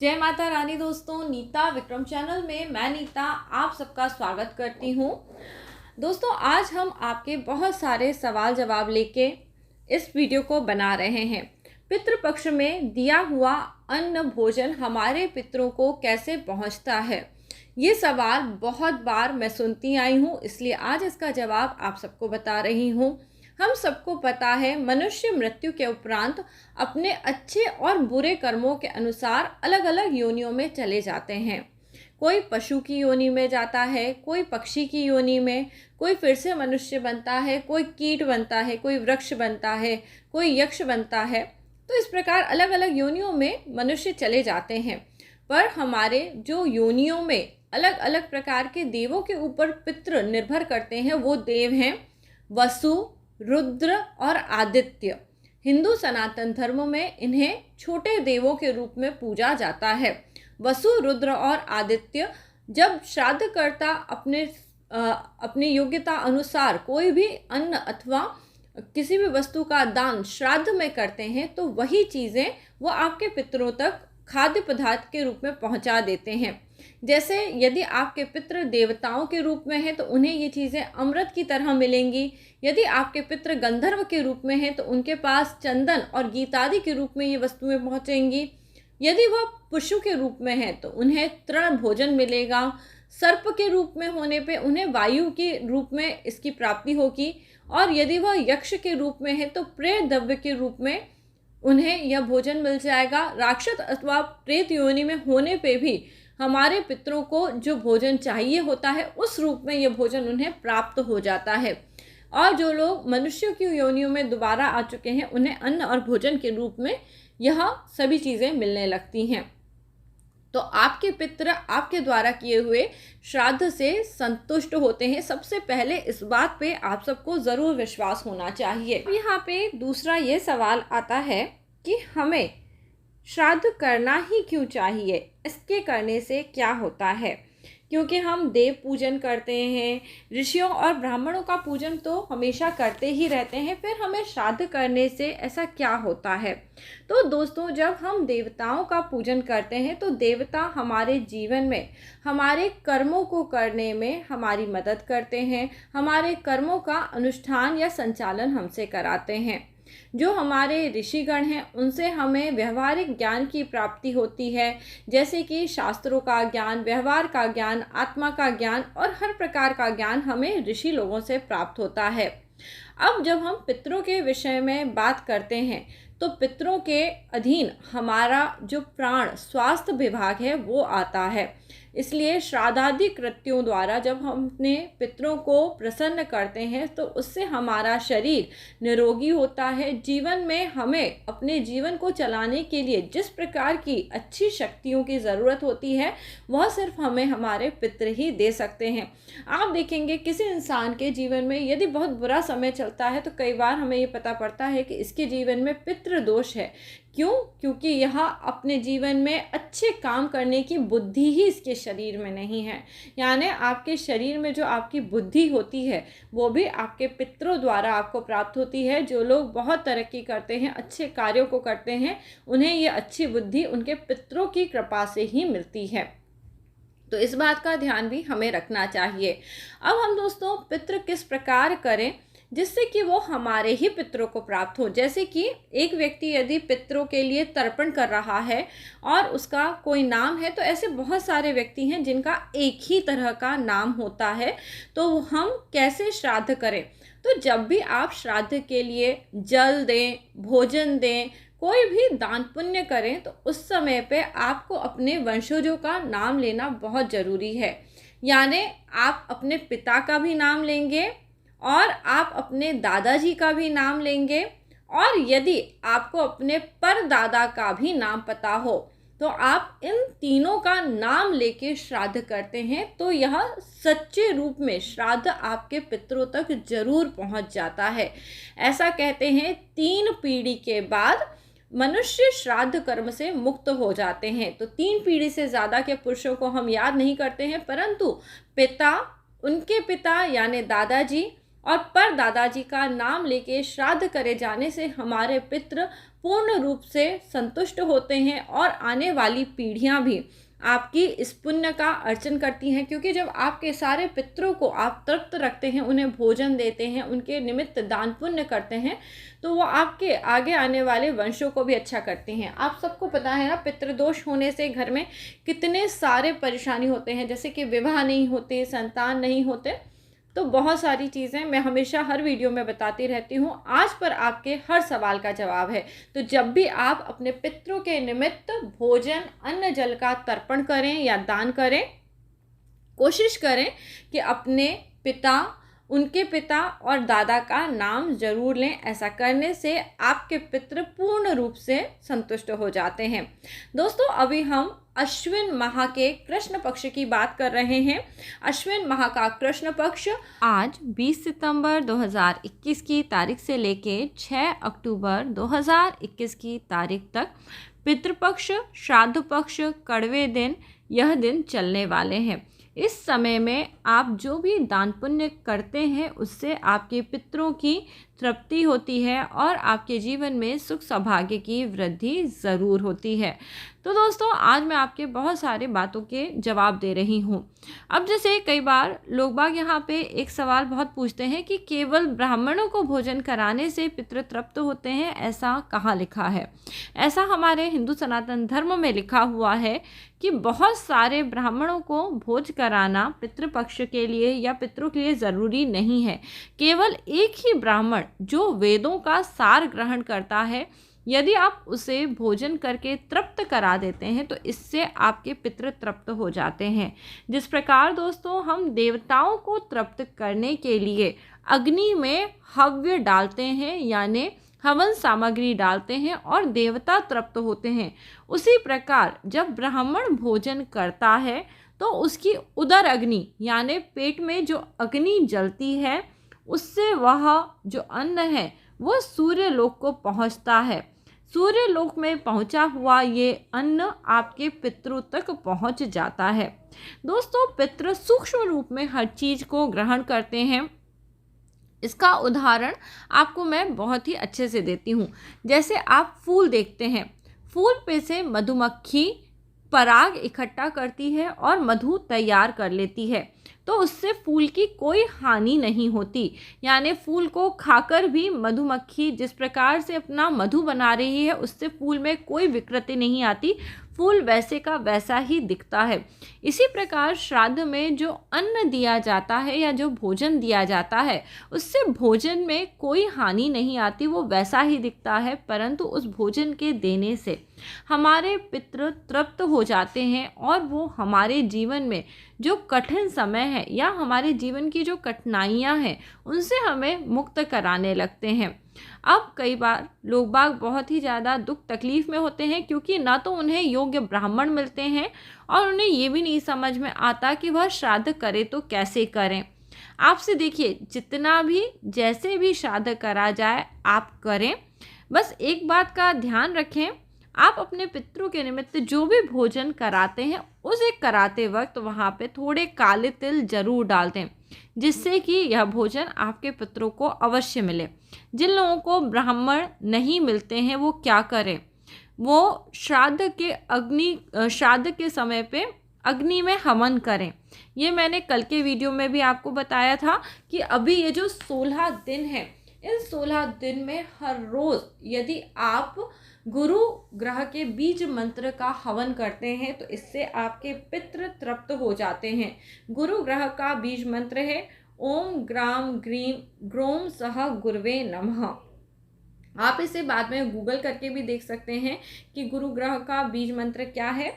जय माता रानी दोस्तों, नीता विक्रम चैनल में मैं नीता आप सबका स्वागत करती हूँ। दोस्तों, आज हम आपके बहुत सारे सवाल जवाब लेके इस वीडियो को बना रहे हैं। पितृपक्ष में दिया हुआ अन्न भोजन हमारे पितरों को कैसे पहुँचता है, ये सवाल बहुत बार मैं सुनती आई हूँ, इसलिए आज इसका जवाब आप सबको बता रही हूँ। हम सबको पता है, मनुष्य मृत्यु के उपरांत अपने अच्छे और बुरे कर्मों के अनुसार अलग अलग योनियों में चले जाते हैं। कोई पशु की योनि में जाता है, कोई पक्षी की योनि में, कोई फिर से मनुष्य बनता है, कोई कीट बनता है, कोई वृक्ष बनता है, कोई यक्ष बनता है। तो इस प्रकार अलग अलग योनियों में मनुष्य चले जाते हैं। पर हमारे जो योनियों में अलग अलग प्रकार के देवों के ऊपर पितृ निर्भर करते हैं, वो देव हैं वसु, रुद्र और आदित्य। हिंदू सनातन धर्म में इन्हें छोटे देवों के रूप में पूजा जाता है। वसु, रुद्र और आदित्य जब श्राद्धकर्ता अपनी योग्यता अनुसार कोई भी अन्न अथवा किसी भी वस्तु का दान श्राद्ध में करते हैं, तो वही चीज़ें वो आपके पितरों तक खाद्य पदार्थ के रूप में पहुंचा देते हैं। जैसे यदि आपके पितृ देवताओं के रूप में हैं तो उन्हें ये चीज़ें अमृत की तरह मिलेंगी। यदि आपके पितृ गंधर्व के रूप में हैं तो उनके पास चंदन और गीतादि के रूप में ये वस्तुएं पहुँचेंगी। यदि वह पशु के रूप में हैं तो उन्हें तृण भोजन मिलेगा। सर्प के रूप में होने पे उन्हें वायु के रूप में इसकी प्राप्ति होगी। और यदि वह यक्ष के रूप में है तो प्रेत द्रव्य के रूप में उन्हें यह भोजन मिल जाएगा। राक्षस अथवा प्रेत योनि में होने पे भी हमारे पितरों को जो भोजन चाहिए होता है, उस रूप में यह भोजन उन्हें प्राप्त हो जाता है। और जो लोग मनुष्यों की योनियों में दोबारा आ चुके हैं, उन्हें अन्न और भोजन के रूप में यह सभी चीज़ें मिलने लगती हैं। तो आपके पितृ आपके द्वारा किए हुए श्राद्ध से संतुष्ट होते हैं। सबसे पहले इस बात पे आप सबको ज़रूर विश्वास होना चाहिए। यहाँ पे दूसरा ये सवाल आता है कि हमें श्राद्ध करना ही क्यों चाहिए, इसके करने से क्या होता है। क्योंकि हम देव पूजन करते हैं, ऋषियों और ब्राह्मणों का पूजन तो हमेशा करते ही रहते हैं, फिर हमें श्राद्ध करने से ऐसा क्या होता है। तो दोस्तों, जब हम देवताओं का पूजन करते हैं तो देवता हमारे जीवन में हमारे कर्मों को करने में हमारी मदद करते हैं, हमारे कर्मों का अनुष्ठान या संचालन हमसे कराते हैं। जो हमारे ऋषिगण हैं, उनसे हमें व्यवहारिक ज्ञान की प्राप्ति होती है, जैसे कि शास्त्रों का ज्ञान, व्यवहार का ज्ञान, आत्मा का ज्ञान और हर प्रकार का ज्ञान हमें ऋषि लोगों से प्राप्त होता है। अब जब हम पितरों के विषय में बात करते हैं तो पितरों के अधीन हमारा जो प्राण स्वास्थ्य विभाग है वो आता है। इसलिए श्राद्धादि कृत्यों द्वारा जब हम अपने पितरों को प्रसन्न करते हैं तो उससे हमारा शरीर निरोगी होता है। जीवन में हमें अपने जीवन को चलाने के लिए जिस प्रकार की अच्छी शक्तियों की ज़रूरत होती है, वह सिर्फ हमें हमारे पितर ही दे सकते हैं। आप देखेंगे किसी इंसान के जीवन में यदि बहुत बुरा समय चलता है तो कई बार हमें ये पता पड़ता है कि इसके जीवन में पितृ दोष है। क्यों? क्योंकि यह अपने जीवन में अच्छे काम करने की बुद्धि ही इसके शरीर में नहीं है। यानी आपके शरीर में जो आपकी बुद्धि होती है वो भी आपके पितरों द्वारा आपको प्राप्त होती है। जो लोग बहुत तरक्की करते हैं, अच्छे कार्यों को करते हैं, उन्हें ये अच्छी बुद्धि उनके पितरों की कृपा से ही मिलती है। तो इस बात का ध्यान भी हमें रखना चाहिए। अब हम दोस्तों पितृ किस प्रकार करें जिससे कि वो हमारे ही पितरों को प्राप्त हो। जैसे कि एक व्यक्ति यदि पितरों के लिए तर्पण कर रहा है और उसका कोई नाम है, तो ऐसे बहुत सारे व्यक्ति हैं जिनका एक ही तरह का नाम होता है। तो हम कैसे श्राद्ध करें? तो जब भी आप श्राद्ध के लिए जल दें, भोजन दें, कोई भी दान पुण्य करें, तो उस समय पे आपको अपने वंशजों का नाम लेना बहुत ज़रूरी है। यानी आप अपने पिता का भी नाम लेंगे और आप अपने दादाजी का भी नाम लेंगे, और यदि आपको अपने परदादा का भी नाम पता हो तो आप इन तीनों का नाम लेके श्राद्ध करते हैं, तो यह सच्चे रूप में श्राद्ध आपके पितरों तक जरूर पहुंच जाता है। ऐसा कहते हैं 3 पीढ़ी के बाद मनुष्य श्राद्ध कर्म से मुक्त हो जाते हैं। तो 3 पीढ़ी से ज़्यादा के पुरुषों को हम याद नहीं करते हैं, परंतु पिता, उनके पिता यानी दादाजी और परदादाजी का नाम लेके श्राद्ध करे जाने से हमारे पितृ पूर्ण रूप से संतुष्ट होते हैं और आने वाली पीढ़ियां भी आपकी इस पुण्य का अर्चन करती हैं, क्योंकि जब आपके सारे पितरों को आप तृप्त रखते हैं, उन्हें भोजन देते हैं, उनके निमित्त दान पुण्य करते हैं, तो वो आपके आगे आने वाले वंशों को भी अच्छा करते हैं। आप सबको पता है ना, पितृदोष होने से घर में कितने सारे परेशानी होते हैं, जैसे कि विवाह नहीं होते, संतान नहीं होते, तो बहुत सारी चीज़ें मैं हमेशा हर वीडियो में बताती रहती हूँ। आज पर आपके हर सवाल का जवाब है। तो जब भी आप अपने पितरों के निमित्त भोजन अन्न जल का तर्पण करें या दान करें, कोशिश करें कि अपने पिता, उनके पिता और दादा का नाम जरूर लें। ऐसा करने से आपके पितृ पूर्ण रूप से संतुष्ट हो जाते हैं। दोस्तों, अभी हम अश्विन माह के कृष्ण पक्ष की बात कर रहे हैं। अश्विन माह का कृष्ण पक्ष आज 20 सितंबर 2021 की तारीख से लेके 6 अक्टूबर 2021 की तारीख तक पितृपक्ष, श्राद्ध पक्ष, कड़वे दिन, यह दिन चलने वाले हैं। इस समय में आप जो भी दान पुण्य करते हैं, उससे आपके पितरों की तृप्ति होती है और आपके जीवन में सुख सौभाग्य की वृद्धि ज़रूर होती है। तो दोस्तों, आज मैं आपके बहुत सारे बातों के जवाब दे रही हूँ। अब जैसे कई बार लोग बाग यहाँ पे एक सवाल बहुत पूछते हैं कि केवल ब्राह्मणों को भोजन कराने से पितृ तृप्त होते हैं, ऐसा कहाँ लिखा है? ऐसा हमारे हिंदू सनातन धर्म में लिखा हुआ है कि बहुत सारे ब्राह्मणों को भोज कराना पितृपक्ष के लिए या पितरों के लिए ज़रूरी नहीं है। केवल एक ही ब्राह्मण जो वेदों का सार ग्रहण करता है, यदि आप उसे भोजन करके तृप्त करा देते हैं तो इससे आपके पितृ तृप्त हो जाते हैं। जिस प्रकार दोस्तों हम देवताओं को तृप्त करने के लिए अग्नि में हव्य डालते हैं, यानी हवन सामग्री डालते हैं और देवता तृप्त होते हैं, उसी प्रकार जब ब्राह्मण भोजन करता है तो उसकी उदर अग्नि यानी पेट में जो अग्नि जलती है, उससे वह जो अन्न है वो सूर्य लोक को पहुंचता है। सूर्य लोक में पहुंचा हुआ ये अन्न आपके पितरों तक पहुंच जाता है। दोस्तों, पितृ सूक्ष्म रूप में हर चीज़ को ग्रहण करते हैं। इसका उदाहरण आपको मैं बहुत ही अच्छे से देती हूँ। जैसे आप फूल देखते हैं, फूल पे से मधुमक्खी पराग इकट्ठा करती है और मधु तैयार कर लेती है, तो उससे फूल की कोई हानि नहीं होती। यानी फूल को खाकर भी मधुमक्खी जिस प्रकार से अपना मधु बना रही है, उससे फूल में कोई विकृति नहीं आती, फूल वैसे का वैसा ही दिखता है। इसी प्रकार श्राद्ध में जो अन्न दिया जाता है या जो भोजन दिया जाता है, उससे भोजन में कोई हानि नहीं आती, वो वैसा ही दिखता है, परंतु उस भोजन के देने से हमारे पितृ तृप्त हो जाते हैं और वो हमारे जीवन में जो कठिन समय है या हमारे जीवन की जो कठिनाइयाँ हैं, उनसे हमें मुक्त कराने लगते हैं। अब कई बार लोग बाग बहुत ही ज़्यादा दुख तकलीफ़ में होते हैं, क्योंकि ना तो उन्हें योग्य ब्राह्मण मिलते हैं और उन्हें ये भी नहीं समझ में आता कि वह श्राद्ध करे तो कैसे करें। आपसे देखिए, जितना भी जैसे भी श्राद्ध करा जाए आप करें, बस एक बात का ध्यान रखें, आप अपने पितरों के निमित्त जो भी भोजन कराते हैं, उसे कराते वक्त वहाँ पे थोड़े काले तिल जरूर डाल दें, जिससे कि यह भोजन आपके पितरों को अवश्य मिले। जिन लोगों को ब्राह्मण नहीं मिलते हैं, वो क्या करें? वो श्राद्ध के समय पे अग्नि में हवन करें। ये मैंने कल के वीडियो में भी आपको बताया था कि अभी ये जो 16 दिन है, इन 16 दिन में हर रोज़ यदि आप गुरु ग्रह के बीज मंत्र का हवन करते हैं, तो इससे आपके पितृ तृप्त हो जाते हैं। गुरु ग्रह का बीज मंत्र है ओम ग्राम ग्रीम ग्रोम सह गुरवे नमः। आप इसे बाद में गूगल करके भी देख सकते हैं कि गुरु ग्रह का बीज मंत्र क्या है।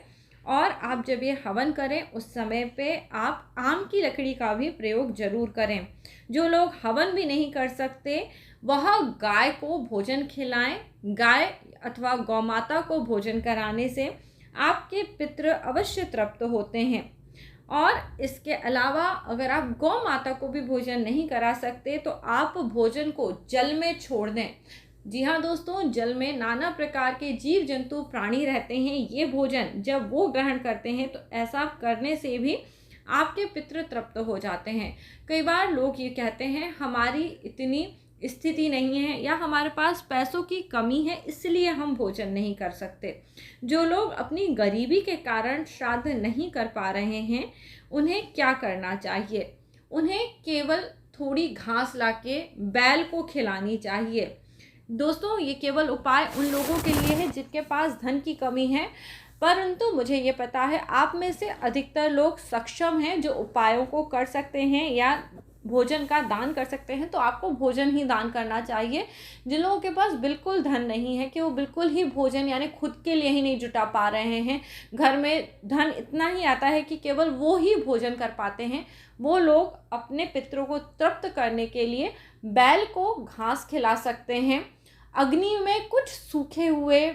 और आप जब ये हवन करें, उस समय पे आप आम की लकड़ी का भी प्रयोग जरूर करें। जो लोग हवन भी नहीं कर सकते, वह गाय को भोजन खिलाएं। गाय अथवा गौ माता को भोजन कराने से आपके पितृ अवश्य तृप्त होते हैं। और इसके अलावा अगर आप गौ माता को भी भोजन नहीं करा सकते, तो आप भोजन को जल में छोड़ दें। जी हाँ दोस्तों, जल में नाना प्रकार के जीव जंतु प्राणी रहते हैं। ये भोजन जब वो ग्रहण करते हैं, तो ऐसा करने से भी आपके पितृ तृप्त हो जाते हैं। कई बार लोग ये कहते हैं, हमारी इतनी स्थिति नहीं है या हमारे पास पैसों की कमी है इसलिए हम भोजन नहीं कर सकते। जो लोग अपनी गरीबी के कारण श्राद्ध नहीं कर पा रहे हैं उन्हें क्या करना चाहिए? उन्हें केवल थोड़ी घास लाके बैल को खिलानी चाहिए। दोस्तों, ये केवल उपाय उन लोगों के लिए है जिनके पास धन की कमी है, परंतु मुझे ये पता है आप में से अधिकतर लोग सक्षम हैं जो उपायों को कर सकते हैं या भोजन का दान कर सकते हैं, तो आपको भोजन ही दान करना चाहिए। जिन लोगों के पास बिल्कुल धन नहीं है कि वो बिल्कुल ही भोजन यानी खुद के लिए ही नहीं जुटा पा रहे हैं, घर में धन इतना ही आता है कि केवल वो ही भोजन कर पाते हैं, वो लोग अपने पितरों को तृप्त करने के लिए बैल को घास खिला सकते हैं। अग्नि में कुछ सूखे हुए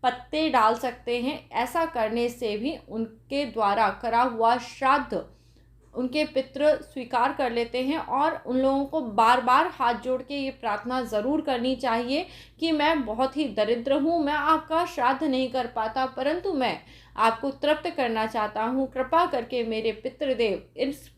पत्ते डाल सकते हैं। ऐसा करने से भी उनके द्वारा करा हुआ श्राद्ध उनके पितृ स्वीकार कर लेते हैं और उन लोगों को बार बार हाथ जोड़ के ये प्रार्थना ज़रूर करनी चाहिए कि मैं बहुत ही दरिद्र हूँ, मैं आपका श्राद्ध नहीं कर पाता, परंतु मैं आपको तृप्त करना चाहता हूँ, कृपा करके मेरे पितृदेव इस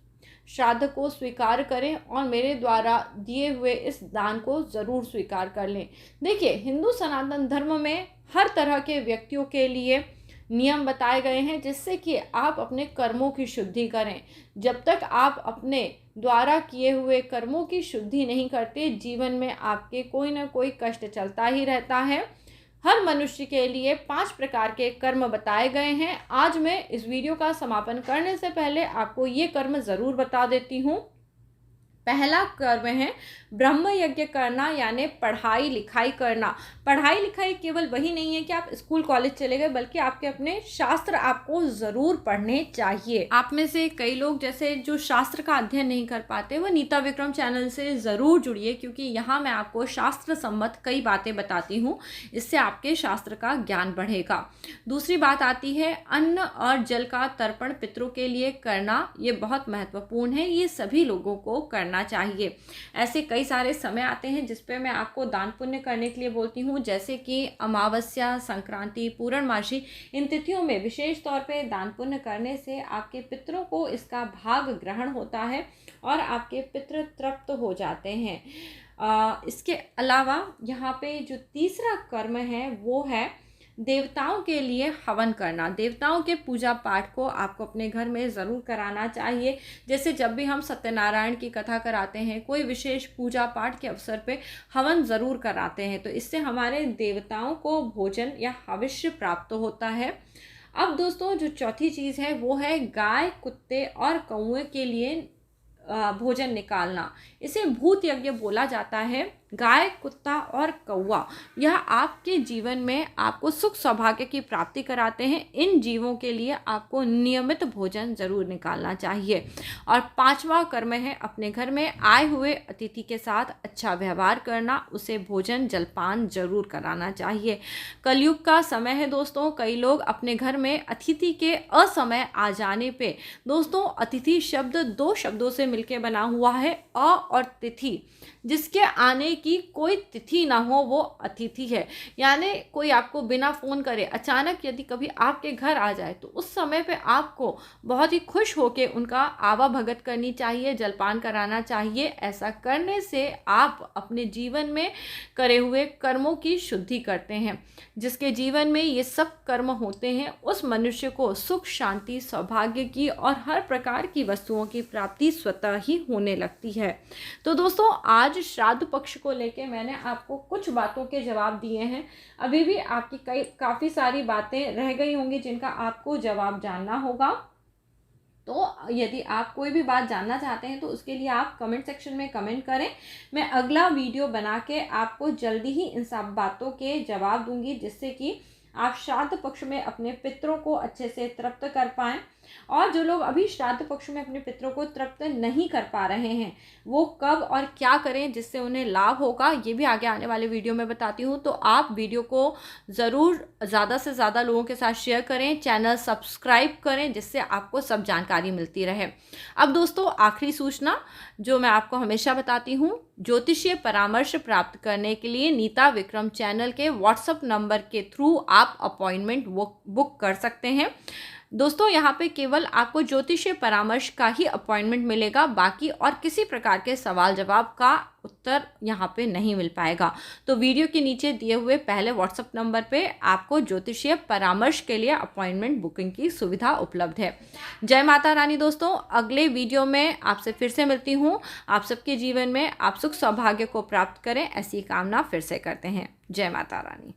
श्राद्ध को स्वीकार करें और मेरे द्वारा दिए हुए इस दान को ज़रूर स्वीकार कर लें। देखिए, हिंदू सनातन धर्म में हर तरह के व्यक्तियों के लिए नियम बताए गए हैं जिससे कि आप अपने कर्मों की शुद्धि करें। जब तक आप अपने द्वारा किए हुए कर्मों की शुद्धि नहीं करते, जीवन में आपके कोई ना कोई कष्ट चलता ही रहता है। हर मनुष्य के लिए 5 प्रकार के कर्म बताए गए हैं। आज मैं इस वीडियो का समापन करने से पहले आपको ये कर्म ज़रूर बता देती हूँ। पहला कर्म है ब्रह्म यज्ञ करना, यानी पढ़ाई लिखाई करना। पढ़ाई लिखाई केवल वही नहीं है कि आप स्कूल कॉलेज चले गए, बल्कि आपके अपने शास्त्र आपको ज़रूर पढ़ने चाहिए। आप में से कई लोग जैसे जो शास्त्र का अध्ययन नहीं कर पाते, वो नीता विक्रम चैनल से ज़रूर जुड़िए, क्योंकि यहाँ मैं आपको शास्त्र सम्मत कई बातें बताती हूँ। इससे आपके शास्त्र का ज्ञान बढ़ेगा। दूसरी बात आती है अन्न और जल का तर्पण पितरों के लिए करना। ये बहुत महत्वपूर्ण है, ये सभी लोगों को करना चाहिए। ऐसे कई सारे समय आते हैं जिस पे मैं आपको दान पुण्य करने के लिए बोलती हूँ, जैसे कि अमावस्या, संक्रांति, पूर्णमासी। इन तिथियों में विशेष तौर पे दान पुण्य करने से आपके पितरों को इसका भाग ग्रहण होता है और आपके पितृ तृप्त हो जाते हैं। इसके अलावा यहाँ पे जो तीसरा कर्म है वो है देवताओं के लिए हवन करना। देवताओं के पूजा पाठ को आपको अपने घर में ज़रूर कराना चाहिए। जैसे जब भी हम सत्यनारायण की कथा कराते हैं, कोई विशेष पूजा पाठ के अवसर पे हवन ज़रूर कराते हैं, तो इससे हमारे देवताओं को भोजन या हविष्य प्राप्त होता है। अब दोस्तों, जो चौथी चीज़ है वो है गाय, कुत्ते और कौवे के लिए भोजन निकालना। इसे भूत यज्ञ बोला जाता है। गाय, कुत्ता और कौवा यह आपके जीवन में आपको सुख सौभाग्य की प्राप्ति कराते हैं। इन जीवों के लिए आपको नियमित भोजन जरूर निकालना चाहिए। और 5वां कर्म है अपने घर में आए हुए अतिथि के साथ अच्छा व्यवहार करना, उसे भोजन जलपान जरूर कराना चाहिए। कलयुग का समय है दोस्तों, कई लोग अपने घर में अतिथि के असमय आ जाने पे, दोस्तों अतिथि शब्द 2 शब्दों से मिलकर बना हुआ है, अ और तिथि। जिसके आने की कोई तिथि ना हो वो अतिथि है। यानी कोई आपको बिना फ़ोन करे अचानक यदि कभी आपके घर आ जाए तो उस समय पे आपको बहुत ही खुश होके उनका आवाभगत करनी चाहिए, जलपान कराना चाहिए। ऐसा करने से आप अपने जीवन में करे हुए कर्मों की शुद्धि करते हैं। जिसके जीवन में ये सब कर्म होते हैं उस मनुष्य को सुख, शांति, सौभाग्य की और हर प्रकार की वस्तुओं की प्राप्ति स्वतः ही होने लगती है। तो दोस्तों, आज श्राद्ध पक्ष को लेके मैंने आपको कुछ बातों के जवाब दिए हैं। अभी भी आपकी काफ़ी सारी बातें रह गई होंगी जिनका आपको जवाब जानना होगा। तो यदि आप कोई भी बात जानना चाहते हैं तो उसके लिए आप कमेंट सेक्शन में कमेंट करें। मैं अगला वीडियो बना के आपको जल्दी ही इन सब बातों के जवाब दूंगी, जिससे कि आप श्राद्ध पक्ष में अपने पितरों को अच्छे से तृप्त कर पाएँ। और जो लोग अभी श्राद्ध पक्ष में अपने पितरों को तृप्त नहीं कर पा रहे हैं वो कब और क्या करें जिससे उन्हें लाभ होगा, ये भी आगे आने वाले वीडियो में बताती हूँ। तो आप वीडियो को ज़रूर ज़्यादा से ज़्यादा लोगों के साथ शेयर करें, चैनल सब्सक्राइब करें, जिससे आपको सब जानकारी मिलती रहे। अब दोस्तों, आखिरी सूचना जो मैं आपको हमेशा बताती हूँ, ज्योतिषीय परामर्श प्राप्त करने के लिए नीता विक्रम चैनल के व्हाट्सएप नंबर के थ्रू आप अपॉइंटमेंट बुक कर सकते हैं। दोस्तों यहाँ पे केवल आपको ज्योतिषीय परामर्श का ही अपॉइंटमेंट मिलेगा, बाकी और किसी प्रकार के सवाल जवाब का उत्तर यहाँ पे नहीं मिल पाएगा। तो वीडियो के नीचे दिए हुए पहले व्हाट्सएप नंबर पे आपको ज्योतिषीय परामर्श के लिए अपॉइंटमेंट बुकिंग की सुविधा उपलब्ध है। जय माता रानी। दोस्तों अगले वीडियो में आपसे फिर से मिलती हूँ। आप सबके जीवन में आप सुख सौभाग्य को प्राप्त करें, ऐसी कामना फिर से करते हैं। जय माता रानी।